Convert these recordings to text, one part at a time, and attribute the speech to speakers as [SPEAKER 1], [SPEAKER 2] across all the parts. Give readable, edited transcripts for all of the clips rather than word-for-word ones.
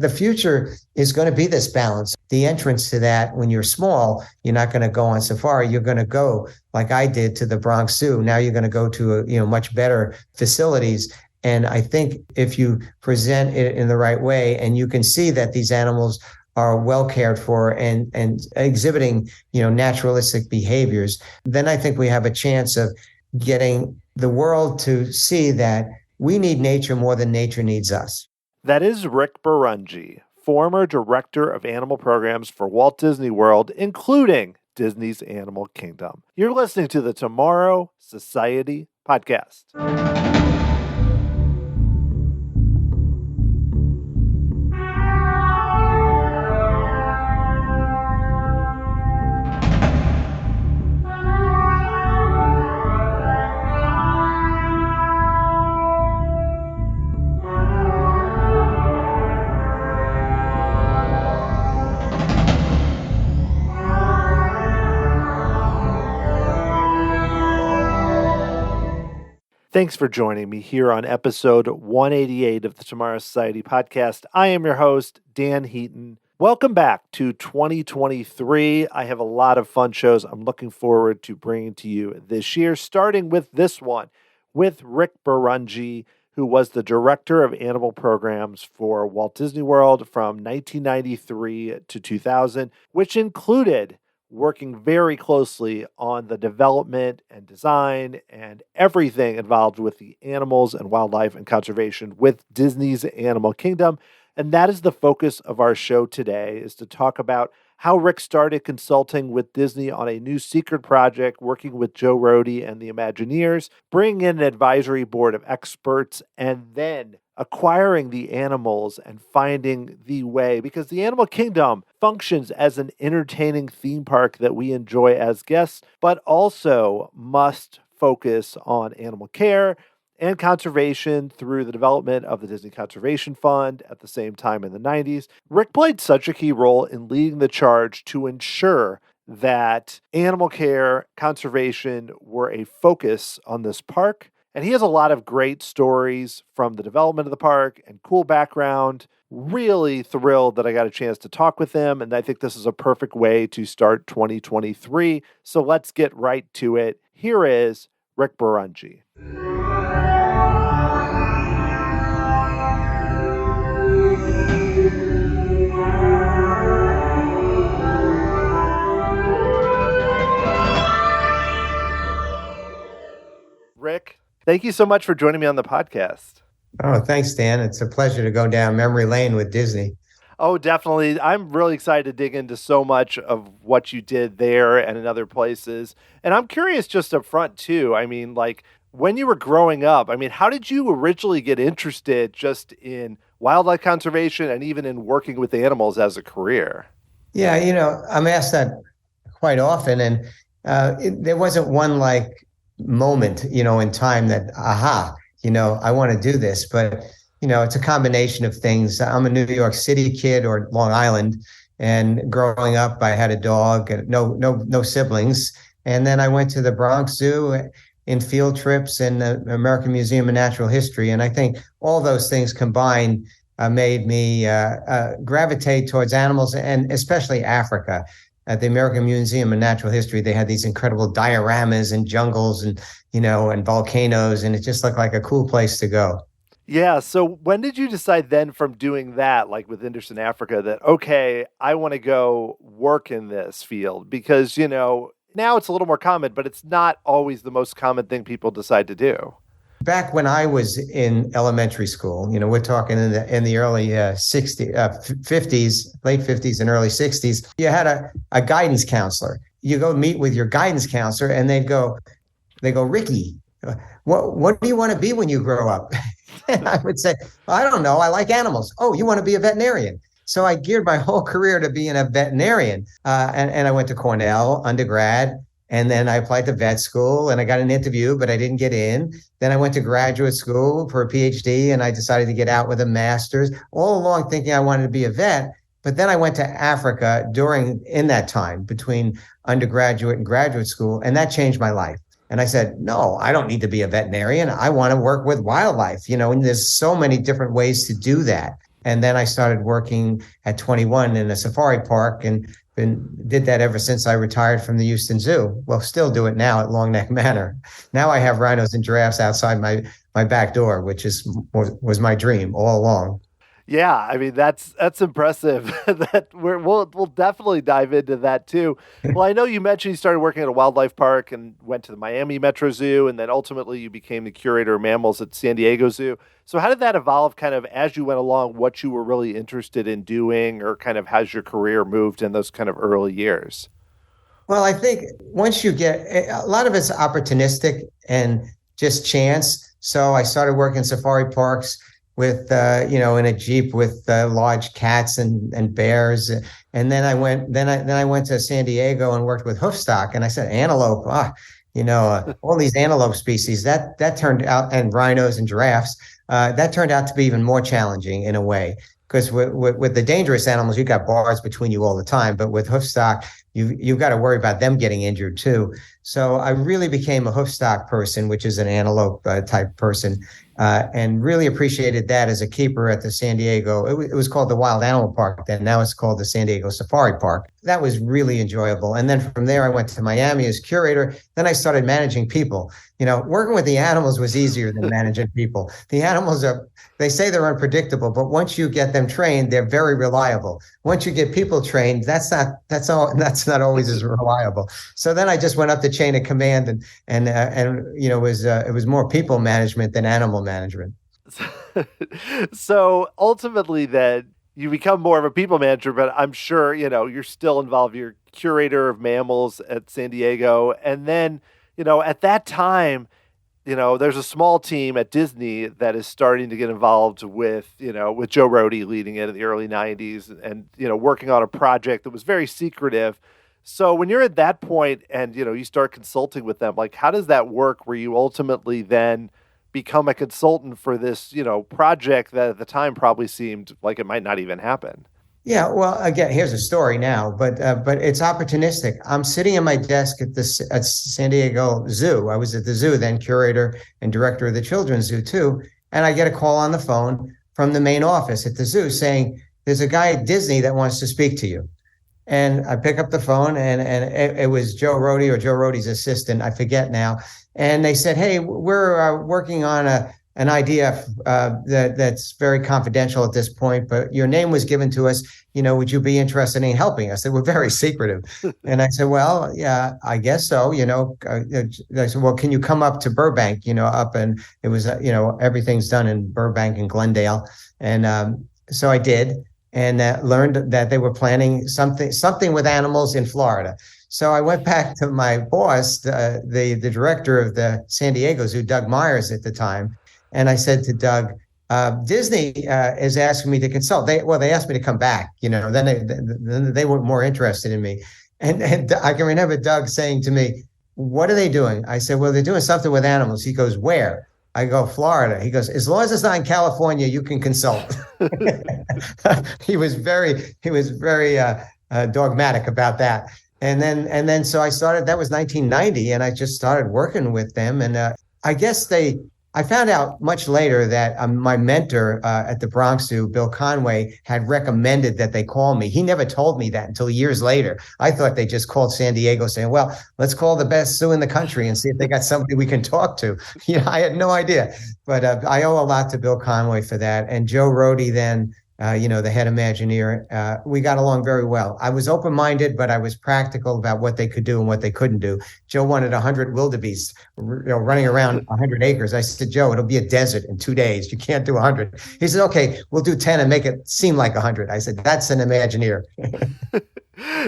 [SPEAKER 1] the future is going to be this balance. The entrance to that, when you're small, you're not going to go on safari. You're going to go, like I did, to the Bronx Zoo. Now you're going to go to much better facilities. And I think if you present it in the right way, and you can see that these animals are well cared for and exhibiting, naturalistic behaviors, then I think we have a chance of getting the world to see that we need nature more than nature needs us.
[SPEAKER 2] That is Rick Barongi, former director of animal programs for Walt Disney World, including Disney's Animal Kingdom. You're listening to the Tomorrow Society podcast. Thanks for joining me here on episode 188 of the Tomorrow Society podcast. I am your host, Dan Heaton. Welcome back to 2023. I have a lot of fun shows I'm looking forward to bringing to you this year, starting with this one with Rick Barongi, who was the director of animal programs for Walt Disney World from 1993 to 2000, which included working very closely on the development and design and everything involved with the animals and wildlife and conservation with Disney's Animal Kingdom. And that is the focus of our show today, is to talk about how Rick started consulting with Disney on a new secret project, working with Joe Rohde and the Imagineers, bringing in an advisory board of experts, and then acquiring the animals and finding the way, because the Animal Kingdom functions as an entertaining theme park that we enjoy as guests, but also must focus on animal care and conservation through the development of the Disney Conservation Fund at the same time in the 90s. Rick played such a key role in leading the charge to ensure that animal care, conservation were a focus on this park. And he has a lot of great stories from the development of the park and cool background. Really thrilled that I got a chance to talk with him. And I think this is a perfect way to start 2023. So let's get right to it. Here is Rick Barongi. Rick, thank you so much for joining me on the podcast.
[SPEAKER 1] Oh, thanks, Dan. It's a pleasure to go down memory lane with Disney.
[SPEAKER 2] Oh, definitely. I'm really excited to dig into so much of what you did there and in other places. And I'm curious just up front, too. I mean, like, when you were growing up, how did you originally get interested just in wildlife conservation and even in working with animals as a career?
[SPEAKER 1] Yeah, I'm asked that quite often. And there wasn't one, moment, in time that, I want to do this. But, it's a combination of things. I'm a New York City kid, or Long Island. And growing up, I had a dog, and no siblings. And then I went to the Bronx Zoo in field trips and the American Museum of Natural History. And I think all those things combined made me gravitate towards animals, and especially Africa. At the American Museum of Natural History, they had these incredible dioramas and jungles and volcanoes, and it just looked like a cool place to go.
[SPEAKER 2] Yeah. So when did you decide then, from doing that, like with interest in Africa, that, okay, I want to go work in this field? Because, now it's a little more common, but it's not always the most common thing people decide to do.
[SPEAKER 1] Back when I was in elementary school, we're talking in the early 50s, late 50s and early 60s, you had a guidance counselor. You go meet with your guidance counselor, and they go, Ricky, what do you want to be when you grow up? And I would say, I don't know. I like animals. Oh, you want to be a veterinarian? So I geared my whole career to being a veterinarian. And I went to Cornell undergrad. And then I applied to vet school, and I got an interview, but I didn't get in. Then I went to graduate school for a PhD, and I decided to get out with a master's, all along thinking I wanted to be a vet. But then I went to Africa in that time between undergraduate and graduate school, and that changed my life. And I said, no, I don't need to be a veterinarian. I want to work with wildlife, and there's so many different ways to do that. And then I started working at 21 in a safari park and did that ever since I retired from the Houston Zoo. Well, still do it now at Longneck Manor. Now I have rhinos and giraffes outside my back door, which was my dream all along.
[SPEAKER 2] Yeah, I mean that's impressive. That we'll definitely dive into that too. Well, I know you mentioned you started working at a wildlife park and went to the Miami Metro Zoo, and then ultimately you became the curator of mammals at San Diego Zoo. So how did that evolve kind of as you went along, what you were really interested in doing, or kind of how's your career moved in those kind of early years?
[SPEAKER 1] Well, I think once you get a lot of it's opportunistic and just chance. So I started working in safari parks with in a Jeep with large cats and bears, and then I went to San Diego and worked with hoofstock, and I said antelope, all these antelope species that turned out, and rhinos and giraffes, that turned out to be even more challenging in a way, because with the dangerous animals you got bars between you all the time, but with hoofstock you've got to worry about them getting injured too. So I really became a hoofstock person, which is an antelope type person, and really appreciated that as a keeper at the San Diego. It was called the Wild Animal Park then. Now it's called the San Diego Safari Park. That was really enjoyable. And then from there, I went to Miami as curator. Then I started managing people. Working with the animals was easier than managing people. The animals they say they're unpredictable, but once you get them trained, they're very reliable. Once you get people trained, that's not always as reliable. So then I just went up the chain of command, and it was more people management than animal management.
[SPEAKER 2] So ultimately, then you become more of a people manager, but I'm sure you're still involved. You're curator of mammals at San Diego, and then at that time, there's a small team at Disney that is starting to get involved with Joe Rohde leading it in the early 90s, and working on a project that was very secretive. So when you're at that point and you start consulting with them, like how does that work, where you ultimately then become a consultant for this project that at the time probably seemed like it might not even happen?
[SPEAKER 1] Yeah, well, again, here's a story now, but it's opportunistic. I'm sitting at my desk at San Diego Zoo. I was at the zoo then, curator and director of the Children's Zoo too, and I get a call on the phone from the main office at the zoo saying, "There's a guy at Disney that wants to speak to you." And I pick up the phone, and it was Joe Rohde or Joe Rohde's assistant, I forget now. And they said, "Hey, we're working on an idea that's very confidential at this point, but your name was given to us. Would you be interested in helping us?" They were very secretive. And I said, "Well, yeah, I guess so." They said, "Well, can you come up to Burbank, up?" And it was, everything's done in Burbank and Glendale. And so I did, and learned that they were planning something with animals in Florida. So I went back to my boss, the director of the San Diego Zoo, Doug Myers at the time, and I said to Doug, Disney is asking me to consult. They asked me to come back. Then they were more interested in me, and I can remember Doug saying to me, "What are they doing?" I said, "Well, they're doing something with animals." He goes, "Where?" I go, "Florida." He goes, "As long as it's not in California, you can consult." He was very dogmatic about that. And then so I started. That was 1990, and I just started working with them. And I found out much later that my mentor at the Bronx Zoo, Bill Conway, had recommended that they call me. He never told me that until years later. I thought they just called San Diego saying, "Well, let's call the best zoo in the country and see if they got somebody we can talk to." I had no idea. But I owe a lot to Bill Conway for that. And Joe Rohde then, the head Imagineer, we got along very well. I was open-minded, but I was practical about what they could do and what they couldn't do. Joe wanted 100 wildebeest, running around 100 acres. I said, "Joe, it'll be a desert in 2 days. You can't do 100. He said, "Okay, we'll do 10 and make it seem like 100. I said, "That's an Imagineer."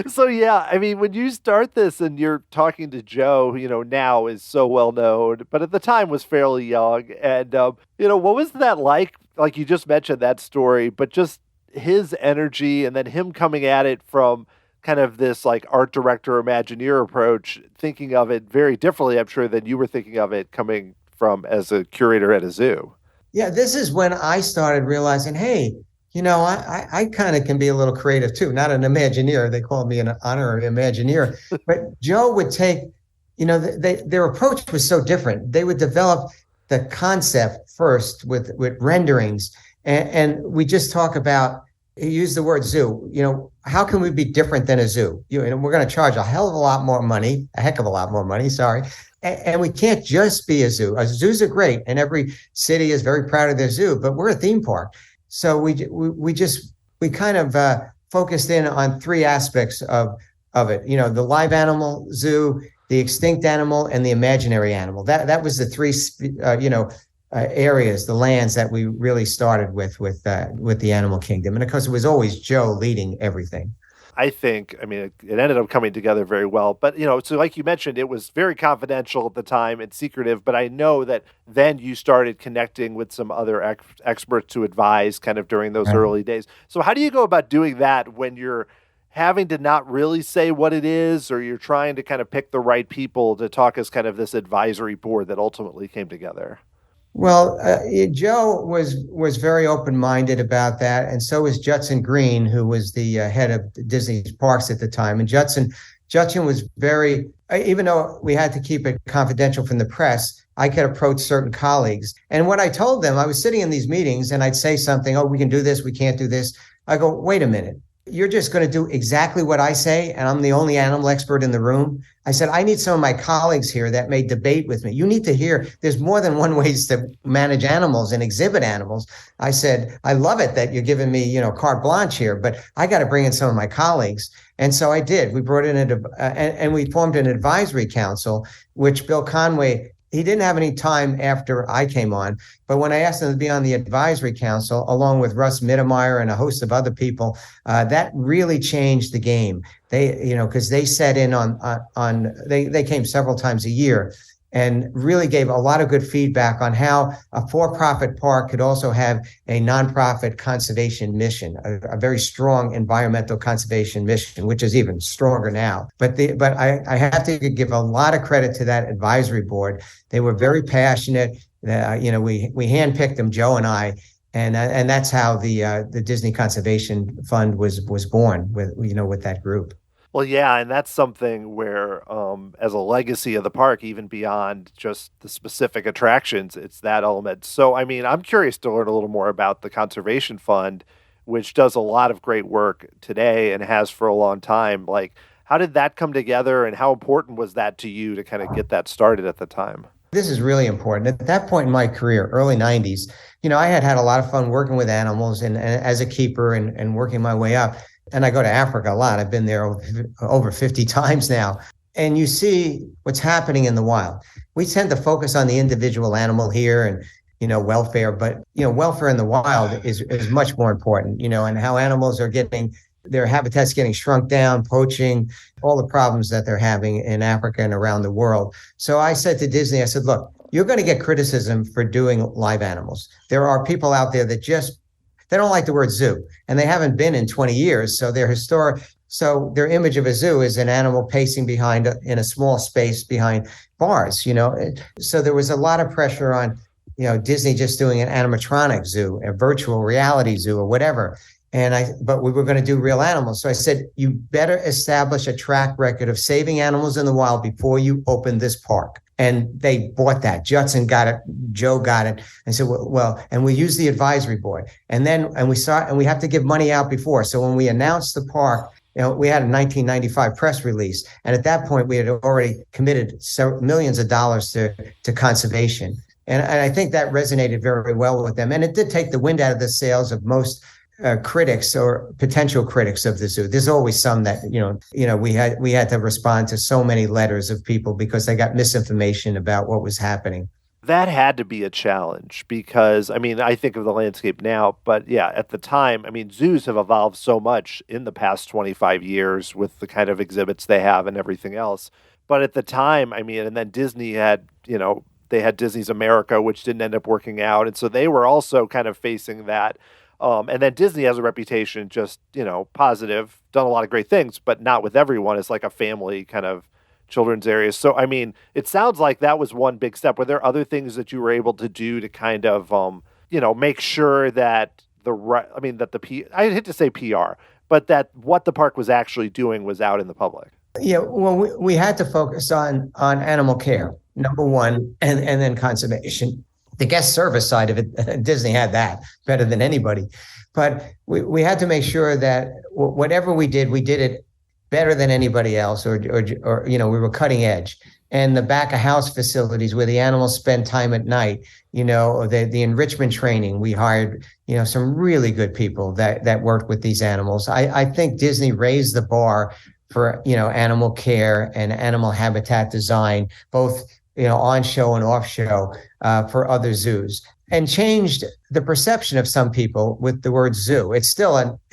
[SPEAKER 2] So, yeah, I mean, when you start this and you're talking to Joe, now is so well known, but at the time was fairly young. And, what was that like? Like you just mentioned that story, but just his energy and then him coming at it from kind of this like art director, Imagineer approach, thinking of it very differently, I'm sure, than you were thinking of it coming from as a curator at a zoo.
[SPEAKER 1] Yeah, this is when I started realizing, hey, I kind of can be a little creative too. Not an Imagineer. They called me an honorary Imagineer. But Joe would take, their approach was so different. They would develop the concept first with renderings, And we just talk about, he used the word zoo. How can we be different than a zoo? And we're going to charge a hell of a lot more money, a heck of a lot more money, sorry. And we can't just be a zoo. Zoos are great, and every city is very proud of their zoo, but we're a theme park. So we kind of focused in on three aspects of it. The live animal zoo, the extinct animal, and the imaginary animal. That was the three areas, the lands that we really started with the animal kingdom. And of course, it was always Joe leading everything.
[SPEAKER 2] I think, it ended up coming together very well. But, so like you mentioned, it was very confidential at the time and secretive. But I know that then you started connecting with some other experts to advise kind of during those early days. So how do you go about doing that when you're having to not really say what it is, or you're trying to kind of pick the right people to talk as kind of this advisory board that ultimately came together?
[SPEAKER 1] Well, Joe was very open-minded about that, and so was Judson Green, who was the head of Disney's parks at the time. And Judson was very, even though we had to keep it confidential from the press, I could approach certain colleagues. And what I told them, I was sitting in these meetings, and I'd say something, oh, we can do this, we can't do this. I go, wait a minute. You're just going to do exactly what I say, and I'm the only animal expert in the room. I said, I need some of my colleagues here that may debate with me. You need to hear there's more than one ways to manage animals and exhibit animals. I said, I love it that you're giving me, carte blanche here, but I got to bring in some of my colleagues. And so I did. We brought in and we formed an advisory council, which Bill Conway, he didn't have any time after I came on, but when I asked him to be on the advisory council, along with Russ Mittermeier and a host of other people, that really changed the game. They, because they set in they came several times a year and really gave a lot of good feedback on how a for-profit park could also have a nonprofit conservation mission, a very strong environmental conservation mission, which is even stronger now. But I have to give a lot of credit to that advisory board. They were very passionate. We handpicked them, Joe and I, and that's how the Disney Conservation Fund was born with that group.
[SPEAKER 2] Well, yeah, and that's something where, as a legacy of the park, even beyond just the specific attractions, it's that element. So, I'm curious to learn a little more about the Conservation Fund, which does a lot of great work today and has for a long time. Like, how did that come together, and how important was that to you to kind of get that started at the time?
[SPEAKER 1] This is really important. At that point in my career, early 90s, I had a lot of fun working with animals and as a keeper and working my way up. And I go to Africa a lot. I've been there over 50 times now. And you see what's happening in the wild. We tend to focus on the individual animal here and, welfare, but, welfare in the wild is much more important, and how animals are their habitats getting shrunk down, poaching, all the problems that they're having in Africa and around the world. So I said to Disney, I said, look, you're going to get criticism for doing live animals. There are people out there that they don't like the word zoo, and they haven't been in 20 years. So so their image of a zoo is an animal pacing in a small space behind bars, So there was a lot of pressure on, Disney just doing an animatronic zoo, a virtual reality zoo or whatever. But we were going to do real animals. So I said, you better establish a track record of saving animals in the wild before you open this park. And they bought that. Judson got it. Joe got it. And said, well, and we use the advisory board. And we have to give money out before. So when we announced the park, we had a 1995 press release. And at that point, we had already committed millions of dollars to conservation. And I think that resonated very well with them. And it did take the wind out of the sails of most critics or potential critics of the zoo. There's always some that, we had to respond to so many letters of people because they got misinformation about what was happening.
[SPEAKER 2] That had to be a challenge because, I think of the landscape now, but yeah, at the time, zoos have evolved so much in the past 25 years with the kind of exhibits they have and everything else. But at the time, and then Disney had, they had Disney's America, which didn't end up working out. And so they were also kind of facing that. And then Disney has a reputation just, positive, done a lot of great things, but not with everyone. It's like a family kind of children's area. So, it sounds like that was one big step. Were there other things that you were able to do to kind of, make sure that I hate to say PR, but that what the park was actually doing was out in the public?
[SPEAKER 1] Yeah, well, we had to focus on animal care, number one, and then conservation. The guest service side of it, Disney had that better than anybody. But we had to make sure that whatever we did it better than anybody else, or we were cutting edge. And the back of house facilities where the animals spend time at night, the enrichment training, we hired, some really good people that worked with these animals. I think Disney raised the bar for, animal care and animal habitat design, both, on show and off show, for other zoos, and changed the perception of some people with the word zoo. It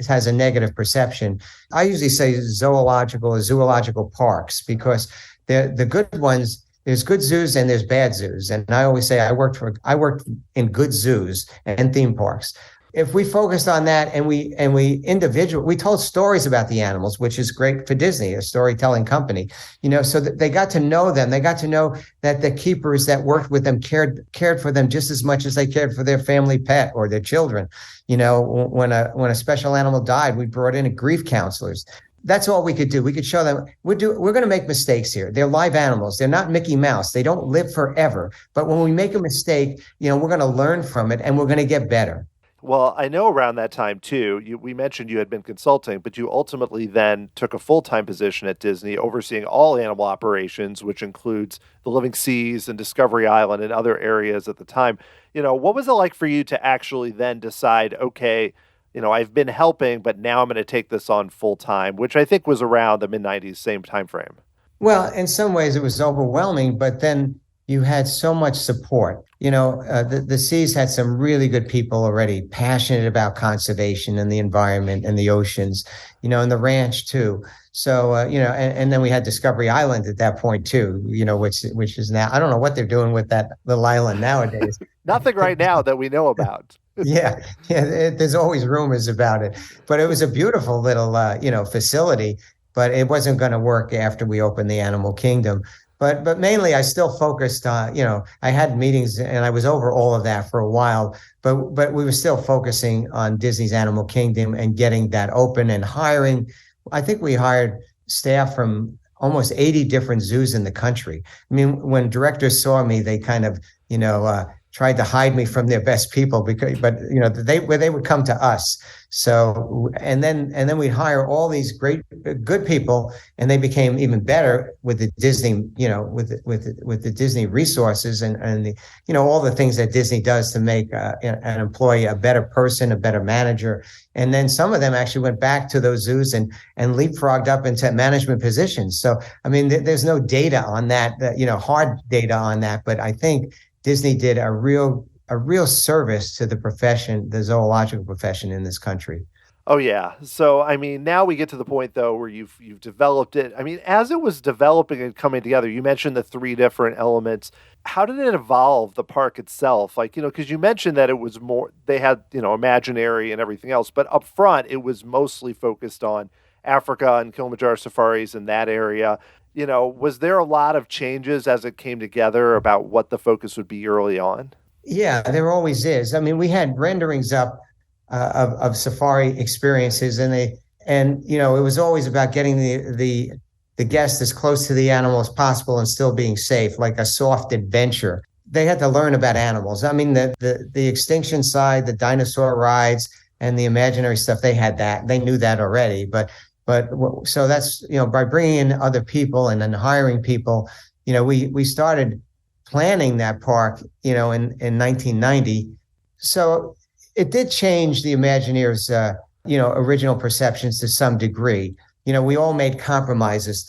[SPEAKER 1] has a negative perception. I usually say zoological or zoological parks, because the good ones, there's good zoos and there's bad zoos. And I always say I worked in good zoos and theme parks. If we focused on that and we told stories about the animals, which is great for Disney, a storytelling company, so that they got to know them. They got to know that the keepers that worked with them cared for them just as much as they cared for their family pet or their children. When a special animal died, we brought in grief counselors. That's all we could do. We could show them we're going to make mistakes here. They're live animals. They're not Mickey Mouse. They don't live forever. But when we make a mistake, we're going to learn from it and we're going to get better.
[SPEAKER 2] Well, I know around that time, too, we mentioned you had been consulting, but you ultimately then took a full-time position at Disney overseeing all animal operations, which includes the Living Seas and Discovery Island and other areas at the time. What was it like for you to actually then decide, okay, I've been helping, but now I'm going to take this on full-time, which I think was around the mid-90s, same time frame?
[SPEAKER 1] Well, in some ways it was overwhelming, but then you had so much support. The Seas had some really good people already passionate about conservation and the environment and the oceans, and the ranch too. So, and then we had Discovery Island at that point too, which is now, I don't know what they're doing with that little island nowadays.
[SPEAKER 2] Nothing right now that we know about.
[SPEAKER 1] Yeah. There's always rumors about it, but it was a beautiful little, facility, but it wasn't going to work after we opened the Animal Kingdom. But mainly I still focused on, I had meetings and I was over all of that for a while, but we were still focusing on Disney's Animal Kingdom and getting that open and hiring. I think we hired staff from almost 80 different zoos in the country. I mean, when directors saw me, they kind of, tried to hide me from their best people but they would come to us. So, and then we'd hire all these great, good people, and they became even better with the Disney, with the Disney resources and the, all the things that Disney does to make an employee a better person, a better manager. And then some of them actually went back to those zoos and leapfrogged up into management positions. So, I mean, there's no data on that, hard data on that, but I think Disney did a real service to the profession, the zoological profession in this country.
[SPEAKER 2] Oh, yeah. So, I mean, now we get to the point, though, where you've developed it. I mean, as it was developing and coming together, you mentioned the three different elements. How did it evolve, the park itself? Like, because you mentioned that it was more, they had, Imaginary and everything else, but up front, it was mostly focused on Africa and Kilimanjaro safaris in that area. Was there a lot of changes as it came together about what the focus would be early on?
[SPEAKER 1] Yeah, there always is. I mean, we had renderings up of safari experiences, and it was always about getting the guest as close to the animal as possible and still being safe, like a soft adventure. They had to learn about animals. I mean, the extinction side, the dinosaur rides, and the imaginary stuff, they had that. They knew that already, But so that's, by bringing in other people and then hiring people, we started planning that park, in 1990. So it did change the Imagineers, original perceptions to some degree. We all made compromises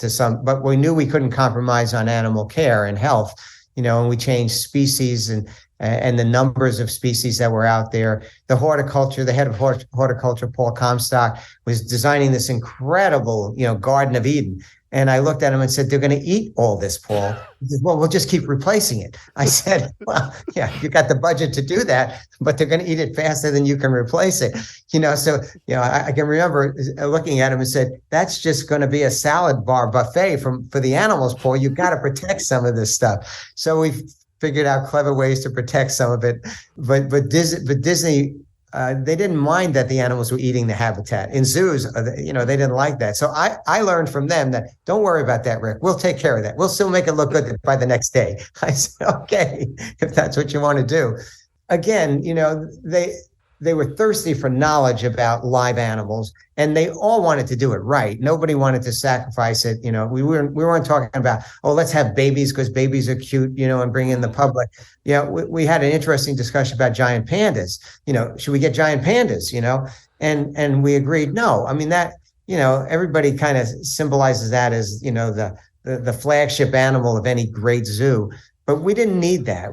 [SPEAKER 1] but we knew we couldn't compromise on animal care and health, and we changed species and the numbers of species that were out there. The head of horticulture, Paul Comstock, was designing this incredible, Garden of Eden. And I looked at him and said, "They're going to eat all this, Paul." He said, "Well, we'll just keep replacing it." I said, "Well, yeah, you got the budget to do that, but they're going to eat it faster than you can replace it." So, I can remember looking at him and said, "That's just going to be a salad bar buffet for the animals, Paul. You've got to protect some of this stuff." So we figured out clever ways to protect some of it. But Disney they didn't mind that the animals were eating the habitat. In zoos, they didn't like that. So I learned from them that don't worry about that, Rick. We'll take care of that. We'll still make it look good by the next day. I said, okay, if that's what you want to do. Again, they were thirsty for knowledge about live animals, and they all wanted to do it right. Nobody wanted to sacrifice it. We weren't talking about, oh, let's have babies because babies are cute, and bring in the public. We had an interesting discussion about giant pandas. Should we get giant pandas? And we agreed, no. I mean, that, everybody kind of symbolizes that as, the flagship animal of any great zoo. But we didn't need that.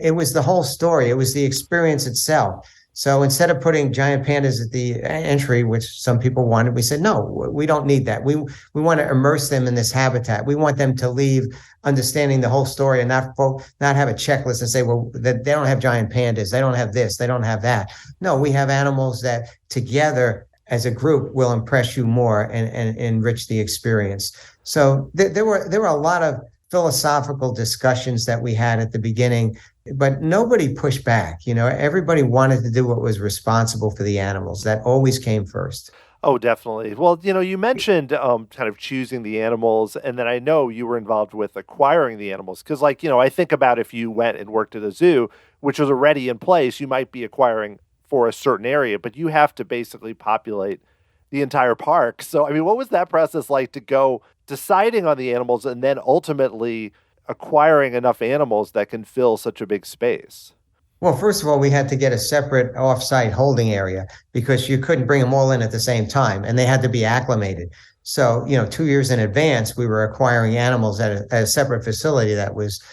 [SPEAKER 1] It was the whole story. It was the experience itself. So instead of putting giant pandas at the entry, which some people wanted, we said, no, we don't need that. We want to immerse them in this habitat. We want them to leave understanding the whole story and not have a checklist and say, well, that they don't have giant pandas. They don't have this. They don't have that. No, we have animals that together as a group will impress you more and enrich the experience. So there were a lot of philosophical discussions that we had at the beginning, but nobody pushed back. Everybody wanted to do what was responsible for the animals. That always came first.
[SPEAKER 2] Oh, definitely. Well, you mentioned kind of choosing the animals, and then I know you were involved with acquiring the animals. Because, I think about if you went and worked at a zoo, which was already in place, you might be acquiring for a certain area, but you have to basically populate the entire park. So, I mean, what was that process like to go deciding on the animals and then ultimately acquiring enough animals that can fill such a big space?
[SPEAKER 1] Well, first of all, we had to get a separate off-site holding area because you couldn't bring them all in at the same time, and they had to be acclimated. So, 2 years in advance, we were acquiring animals at a separate facility that was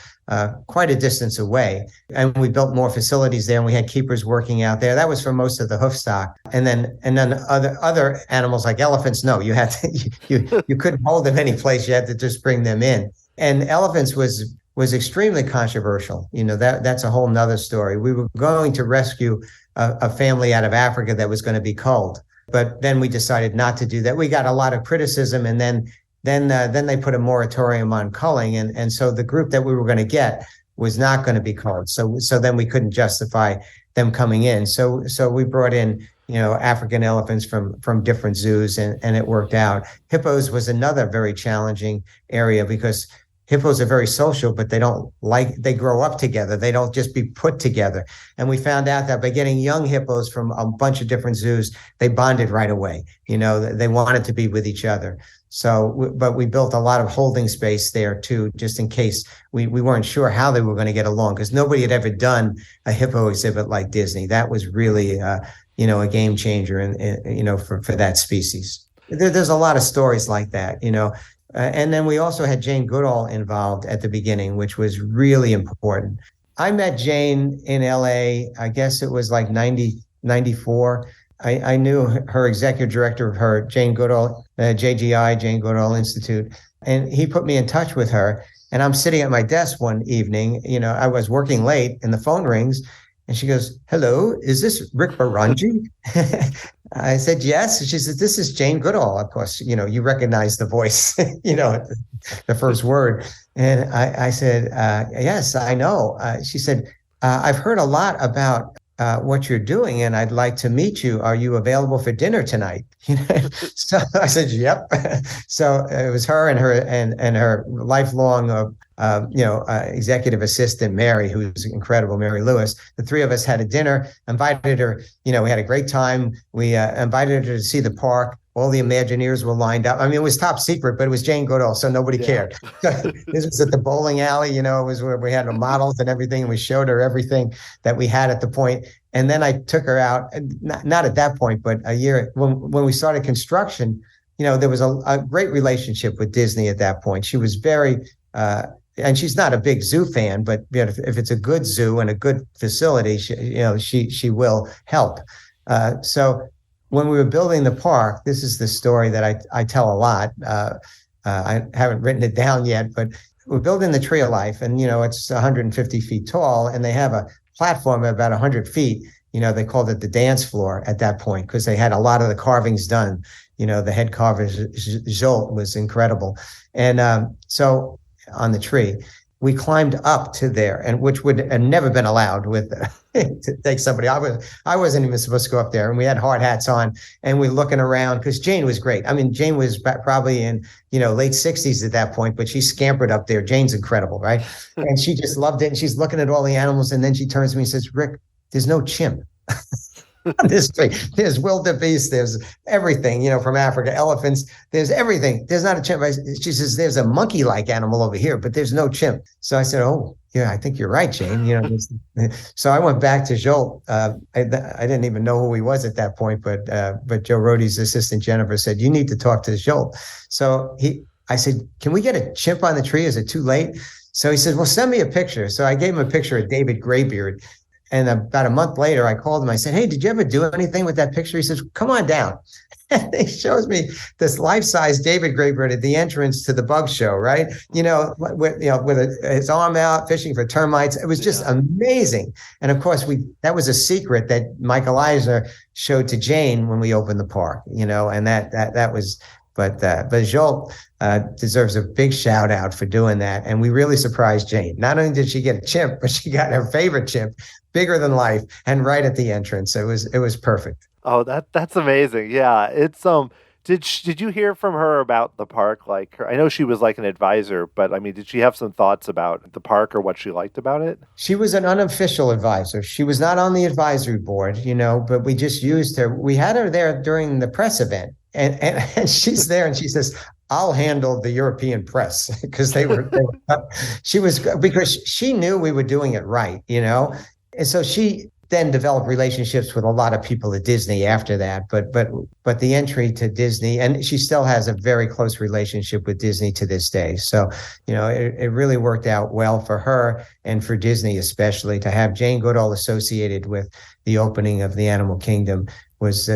[SPEAKER 1] quite a distance away. And we built more facilities there, and we had keepers working out there. That was for most of the hoof stock. And then other animals like elephants, no, you had to, you couldn't hold them any place. You had to just bring them in. And elephants was extremely controversial. That's a whole nother story. We were going to rescue a family out of Africa that was going to be culled, but then we decided not to do that. We got a lot of criticism, and then they put a moratorium on culling, and so the group that we were going to get was not going to be culled. So then we couldn't justify them coming in. So we brought in African elephants from different zoos, and it worked out. Hippos was another very challenging area because hippos are very social, but they grow up together. They don't just be put together. And we found out that by getting young hippos from a bunch of different zoos, they bonded right away. They wanted to be with each other. But we built a lot of holding space there too, just in case we weren't sure how they were going to get along, because nobody had ever done a hippo exhibit like Disney. That was really, a game changer, for that species. There's a lot of stories like that, and then we also had Jane Goodall involved at the beginning, which was really important. I met Jane in LA, I guess it was like 94. I knew her executive director of her, Jane Goodall, JGI, Jane Goodall Institute, and he put me in touch with her. And I'm sitting at my desk one evening, I was working late, and the phone rings, and she goes, "Hello, is this Rick Barongi?" I said, "Yes." She said, "This is Jane Goodall." Of course, you recognize the voice, the first word. And I said, "Yes, I know." She said, "I've heard a lot about what you're doing, and I'd like to meet you. Are you available for dinner tonight?" So I said, "Yep." So it was her and her lifelong executive assistant, Mary, who's incredible, Mary Lewis. The three of us had a dinner, invited her. We had a great time. We invited her to see the park. All the Imagineers were lined up. I mean, it was top secret, but it was Jane Goodall, so nobody cared. This was at the bowling alley, it was where we had the models and everything, and we showed her everything that we had at the point. And then I took her out, not at that point, but a year, when we started construction, there was a great relationship with Disney at that point. She was very, and she's not a big zoo fan, but if it's a good zoo and a good facility, she will help. So when we were building the park, this is the story that I tell a lot. I haven't written it down yet, but we're building the Tree of Life, and it's 150 feet tall, and they have a platform at about 100 feet. They called it the dance floor at that point because they had a lot of the carvings done. The head carver Jolt was incredible, and so on the tree. we climbed up to there, and which would have never been allowed with to take somebody. I wasn't even supposed to go up there, and we had hard hats on, and we're looking around because Jane was great. I mean, Jane was probably in late 60s at that point, but she scampered up there. Jane's incredible, right? And she just loved it, and she's looking at all the animals, and then she turns to me and says, "Rick, there's no chimp." This tree. There's wildebeest, there's everything, from Africa, elephants, there's everything. There's not a chimp. She says, there's a monkey-like animal over here, but there's no chimp. So I said, oh, yeah, I think you're right, Jane. So I went back to Joel. I didn't even know who he was at that point, but Joe Rohde's assistant, Jennifer, said, you need to talk to Joel. So I said, can we get a chimp on the tree? Is it too late? So he said, well, send me a picture. So I gave him a picture of David Graybeard. And about a month later, I called him. I said, hey, did you ever do anything with that picture? He says, come on down. And he shows me this life-size David Graybeard at the entrance to the bug show, right? With his arm out, fishing for termites. It was just amazing. And of course, that was a secret that Michael Eisner showed to Jane when we opened the park, and that was, but Joel deserves a big shout out for doing that. And we really surprised Jane. Not only did she get a chimp, but she got her favorite chimp, bigger than life, and right at the entrance. It was perfect.
[SPEAKER 2] Oh, that's amazing. Yeah. It's did you hear from her about the park? Like, I know she was like an advisor, but I mean, did she have some thoughts about the park or what she liked about it?
[SPEAKER 1] She was an unofficial advisor. She was not on the advisory board, but we just used her. We had her there during the press event, and she's there, and she says, I'll handle the European press because because she knew we were doing it right, And so she then developed relationships with a lot of people at Disney after that. But the entry to Disney, and she still has a very close relationship with Disney to this day. So, it really worked out well for her and for Disney, especially to have Jane Goodall associated with the opening of the Animal Kingdom was,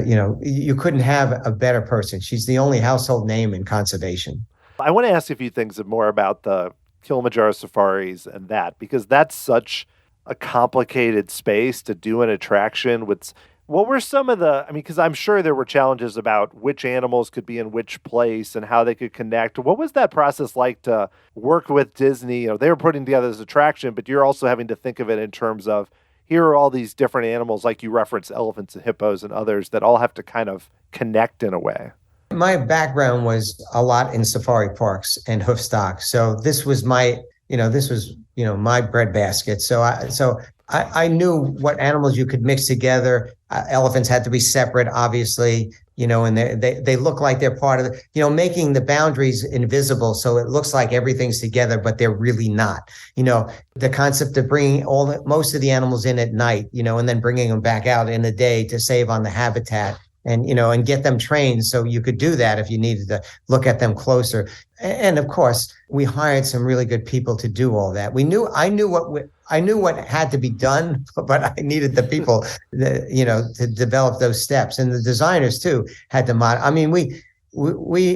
[SPEAKER 1] you couldn't have a better person. She's the only household name in conservation.
[SPEAKER 2] I want to ask you a few things more about the Kilimanjaro safaris and that, because that's such a complicated space to do an attraction with. What were some of because I'm sure there were challenges about which animals could be in which place and how they could connect. What was that process like to work with Disney? They were putting together this attraction, but you're also having to think of it in terms of, here are all these different animals, like you referenced elephants and hippos and others, that all have to kind of connect in a way.
[SPEAKER 1] My background was a lot in safari parks and hoof stock. So this was my breadbasket. So I knew what animals you could mix together. Elephants had to be separate, obviously, and they look like they're part of the, making the boundaries invisible. So it looks like everything's together, but they're really not. The concept of bringing most of the animals in at night, and then bringing them back out in the day to save on the habitat. And get them trained so you could do that if you needed to look at them closer. And of course, we hired some really good people to do all that. I knew what had to be done, but I needed the people, to develop those steps. And the designers too had to mod. I mean, we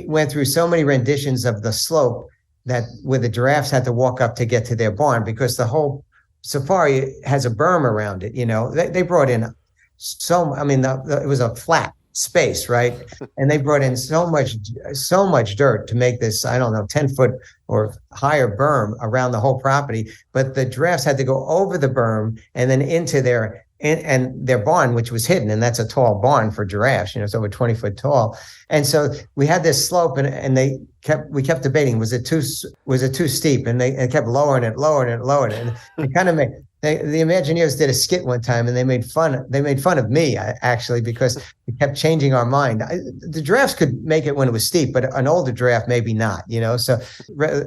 [SPEAKER 1] went through so many renditions of the slope where the giraffes had to walk up to get to their barn because the whole safari has a berm around it. They brought in it was a flat space, right? And they brought in so much dirt to make this, 10-foot or higher berm around the whole property. But the giraffes had to go over the berm and then into their barn, which was hidden. And that's a tall barn for giraffes, it's over 20 foot tall. And so we had this slope and we kept debating, was it too steep? And they kept lowering it. And it kind of made, the Imagineers did a skit one time, and they made fun of me actually because we kept changing our mind. The giraffes could make it when it was steep, but an older giraffe maybe not. So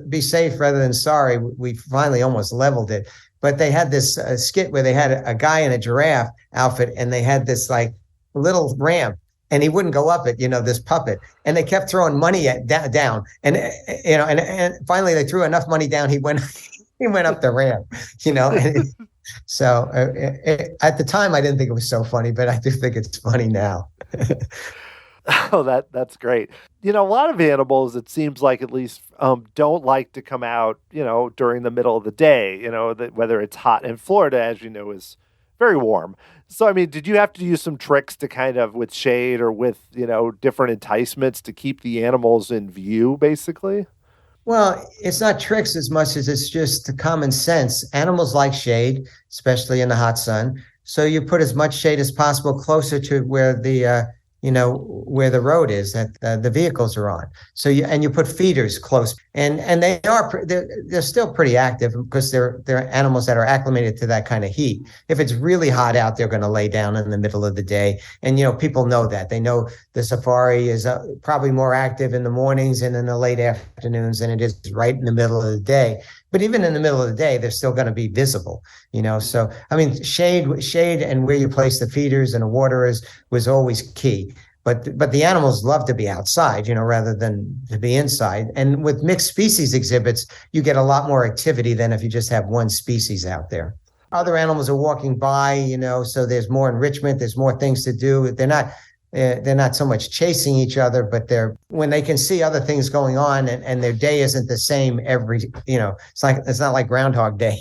[SPEAKER 1] be safe rather than sorry. We finally almost leveled it, but they had this skit where they had a guy in a giraffe outfit, and they had this like little ramp, and he wouldn't go up it. This puppet, and they kept throwing money down, and finally they threw enough money down. He went up the ramp, So at the time, I didn't think it was so funny, but I do think it's funny now.
[SPEAKER 2] Oh, that's great. A lot of animals, it seems like at least, don't like to come out, during the middle of the day, whether it's hot in Florida, as you know, is very warm. So, I mean, did you have to use some tricks to kind of with shade or with, different enticements to keep the animals in view, basically?
[SPEAKER 1] Well, it's not tricks as much as it's just common sense. Animals like shade, especially in the hot sun. So you put as much shade as possible closer to where where the road is that the vehicles are on. So you put feeders close, and they're still pretty active because they're animals that are acclimated to that kind of heat. If it's really hot out, they're going to lay down in the middle of the day, and people know that. They know the safari is probably more active in the mornings and in the late afternoons than it is right in the middle of the day. But even in the middle of the day, they're still going to be visible. So I mean, shade, and where you place the feeders and the water was always key. But the animals love to be outside, rather than to be inside. And with mixed species exhibits, you get a lot more activity than if you just have one species out there. Other animals are walking by, so there's more enrichment, there's more things to do. They're not so much chasing each other, but when they can see other things going on, and their day isn't the same it's not like Groundhog Day.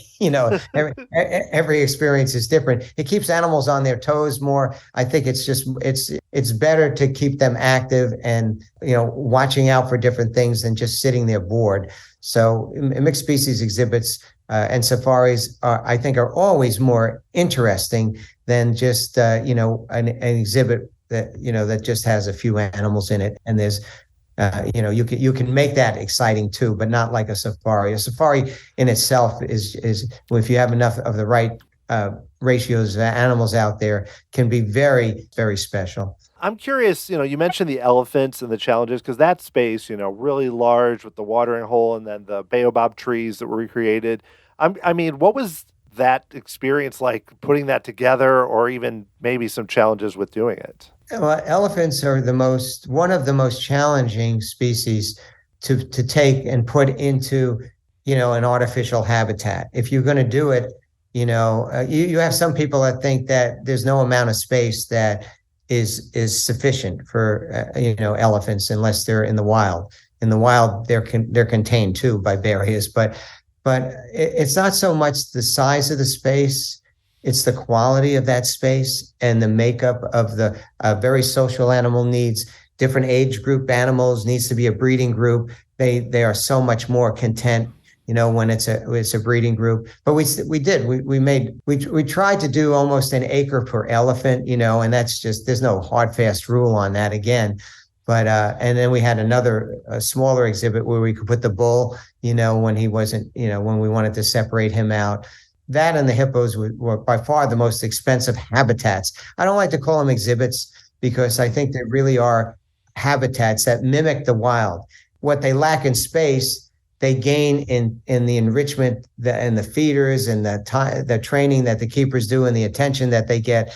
[SPEAKER 1] Every experience is different. It keeps animals on their toes more. I think it's better to keep them active and watching out for different things than just sitting there bored. So mixed species exhibits and safaris I think are always more interesting than just an exhibit that just has a few animals in it, and there's you can make that exciting too, but not like a safari. A safari in itself is if you have enough of the right ratios of animals out there, can be very, very special.
[SPEAKER 2] I'm curious, you mentioned the elephants and the challenges, because that space, really large with the watering hole and then the baobab trees that were recreated. I mean, what was that experience like, putting that together, or even maybe some challenges with doing it?
[SPEAKER 1] Well, elephants are one of the most challenging species to take and put into, an artificial habitat. If you're going to do it, you have some people that think that there's no amount of space that is sufficient for elephants unless they're in the wild. In the wild, they're contained too by barriers, but it's not so much the size of the space. It's the quality of that space and the makeup of the very social animal needs. Different age group animals needs to be a breeding group. They are so much more content, when it's a breeding group. But we tried to do almost an acre per elephant, and that's just, there's no hard fast rule on that again. But and then we had a smaller exhibit where we could put the bull, when he wasn't, when we wanted to separate him out. That and the hippos were by far the most expensive habitats. I don't like to call them exhibits because I think they really are habitats that mimic the wild. What they lack in space, they gain in the enrichment and the feeders and the training that the keepers do and the attention that they get.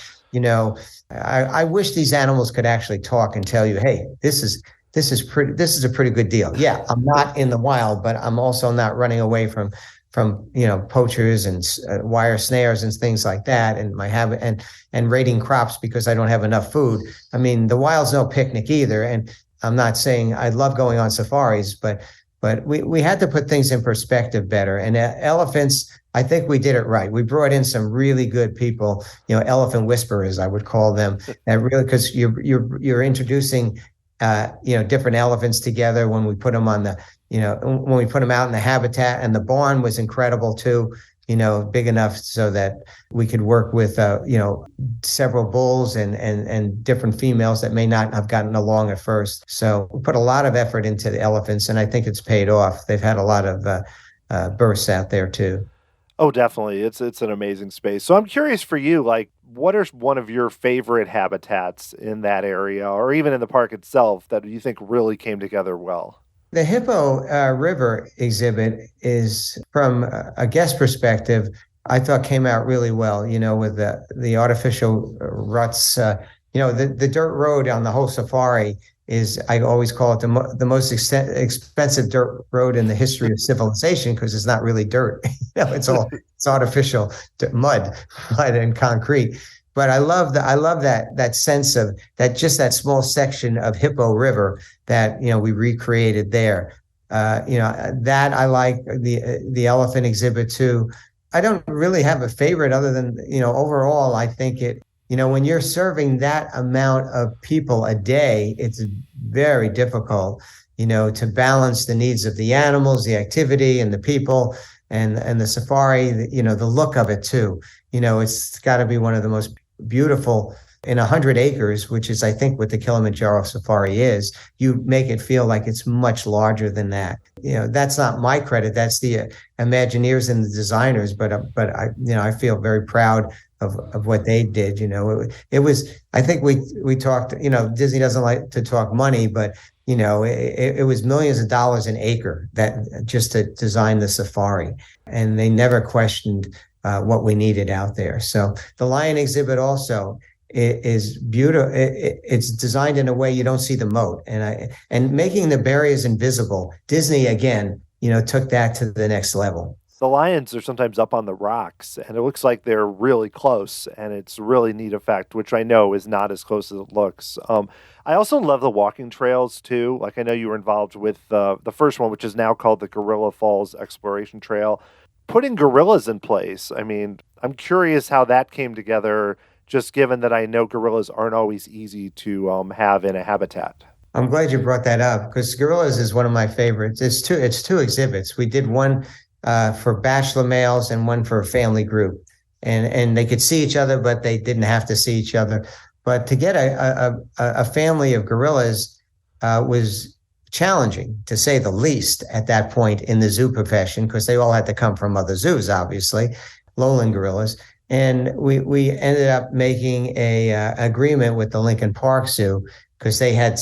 [SPEAKER 1] I wish these animals could actually talk and tell you, hey, this is a pretty good deal. Yeah, I'm not in the wild, but I'm also not running away from poachers and wire snares and things like that, and my habit and raiding crops because I don't have enough food. I mean, the wild's no picnic either, and I'm not saying I love going on safaris, but we had to put things in perspective better. And elephants, I think we did it right. We brought in some really good people, elephant whisperers, I would call them, that really, because you're introducing different elephants together when we put them on when we put them out in the habitat. And the barn was incredible too, big enough so that we could work with, several bulls and different females that may not have gotten along at first. So we put a lot of effort into the elephants, and I think it's paid off. They've had a lot of births out there too.
[SPEAKER 2] Oh, definitely. It's an amazing space. So I'm curious for you, like, what is one of your favorite habitats in that area, or even in the park itself, that you think really came together well?
[SPEAKER 1] The Hippo River exhibit is, from a guest perspective, I thought came out really well, with the artificial ruts. The dirt road on the whole safari is, I always call it the most expensive dirt road in the history of civilization, because it's not really dirt. It's artificial mud and concrete. But I love that sense of that small section of Hippo River that we recreated there. That I like. The elephant exhibit too. I don't really have a favorite other than overall I think it. When you're serving that amount of people a day, it's very difficult to balance the needs of the animals, the activity, and the people, and the safari, the look of it too. It's got to be one of the most beautiful in 100 acres, which is, I think, what the Kilimanjaro Safari is. You make it feel like it's much larger than that. That's not my credit. That's the Imagineers and the designers. But I feel very proud of what they did. It was. I think we talked. Disney doesn't like to talk money, but it was millions of dollars an acre that just to design the safari, and they never questioned what we needed out there. So the lion exhibit also is beautiful. It's designed in a way you don't see the moat, and making the barriers invisible. Disney again, took that to the next level.
[SPEAKER 2] The lions are sometimes up on the rocks, and it looks like they're really close, and it's a really neat effect, which I know is not as close as it looks. I also love the walking trails, too. Like, I know you were involved with the first one, which is now called the Gorilla Falls Exploration Trail. Putting gorillas in place, I mean, I'm curious how that came together, just given that I know gorillas aren't always easy to have in a habitat.
[SPEAKER 1] I'm glad you brought that up, because gorillas is one of my favorites. It's two exhibits. We did one for bachelor males and one for a family group, and they could see each other, but they didn't have to see each other. But to get a family of gorillas was challenging, to say the least, at that point in the zoo profession, because they all had to come from other zoos, obviously, lowland gorillas. And we ended up making a agreement with the Lincoln Park Zoo, because they had